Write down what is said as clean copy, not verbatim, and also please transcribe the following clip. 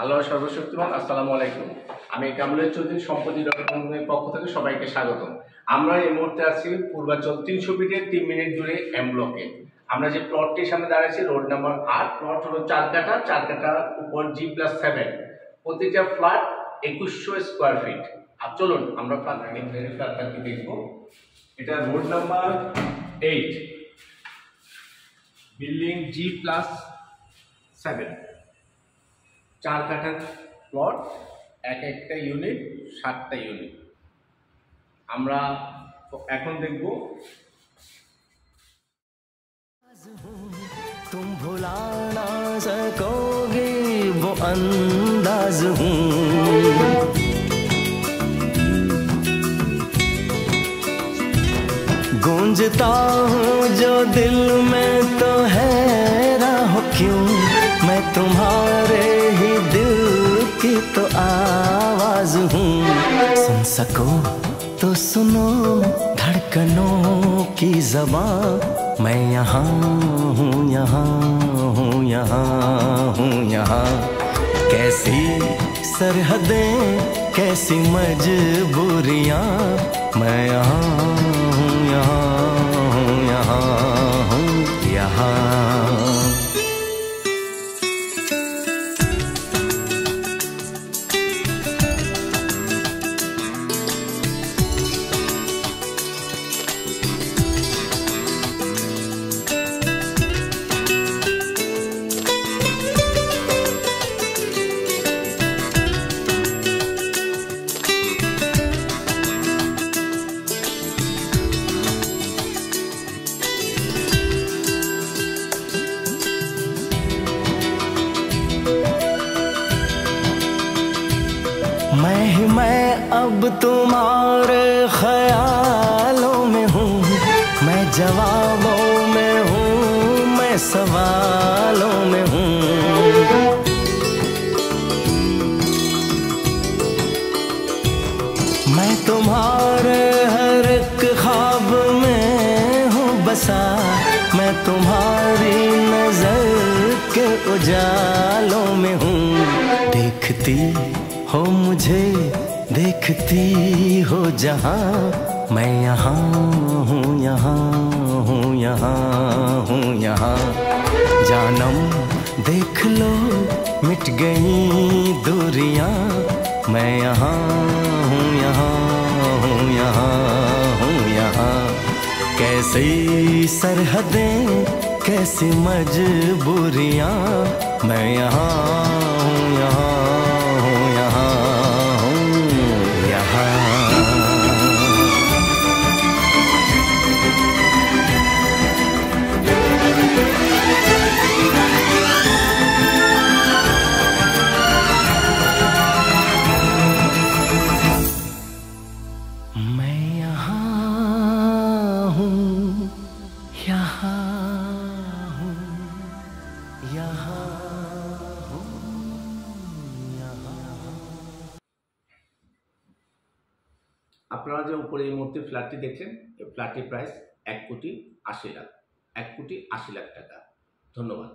আল্লাহর সর্বশক্তিমান। আসসালামু আলাইকুম। আমি কামরুল চৌধুরী, সম্পত্তি ডটকমের পক্ষ থেকে সবাইকে স্বাগত। আমরা এই মুহূর্তে আছি পূর্বাচল 300 ফিটের 3 মিনিট দূরে এম ব্লকে। আমরা যে প্লটটির সামনে দাঁড়াচ্ছি রোড নাম্বার 8, প্লট হলো 4 কাঠার উপর G+7, প্রতিটা ফ্ল্যাট 2100 স্কোয়ার ফিট। আর চলুন আমরা ফ্ল্যাটটা কি দেখবো। এটা রোড নাম্বার 8, বিল্ডিং G+7, 4 কাঠার প্লট, একটা ইউনিট, 7টা ইউনিট। আমরা এখন দেখব। तुम भुला ना सकोगे वो अंदाज हूँ, गूंजता हूँ जो दिल में तो है राह क्यों, मैं तुम्हारे ही दिल की तो आवाज हूँ। सुन सको तो सुनो धड़कनों की ज़बां, मैं यहाँ हूँ, यहाँ हूँ, यहाँ हूँ, यहाँ। कैसी सरहदें, कैसी मजबूरियाँ, मैं यहाँ हूँ, यहाँ हूँ, यहाँ हूँ, यहाँ। मैं अब तुम्हारे ख्यालों में हूँ, मैं जवाबों में हूँ, मैं सवालों में हूँ। मैं तुम्हारे हर एक ख्वाब में हूँ बसा, मैं तुम्हारी नजर के उजालों में हूँ। देखती हो मुझे, देखती हो जहाँ, मैं यहाँ हूँ, यहाँ हूँ, यहाँ हूँ, यहाँ। जानम देख लो मिट गई दूरियां, मैं यहाँ हूँ, यहाँ हूँ, यहाँ हूँ, यहाँ। कैसी सरहदें, कैसी मजबूरियां, मैं यहाँ हूँ, यहाँ আপনারা যে উপরে এই মুহূর্তে ফ্ল্যাটটি দেখছেন, এই ফ্ল্যাটটির প্রাইস 1,80,00,000, 1,80,00,000 টাকা। ধন্যবাদ।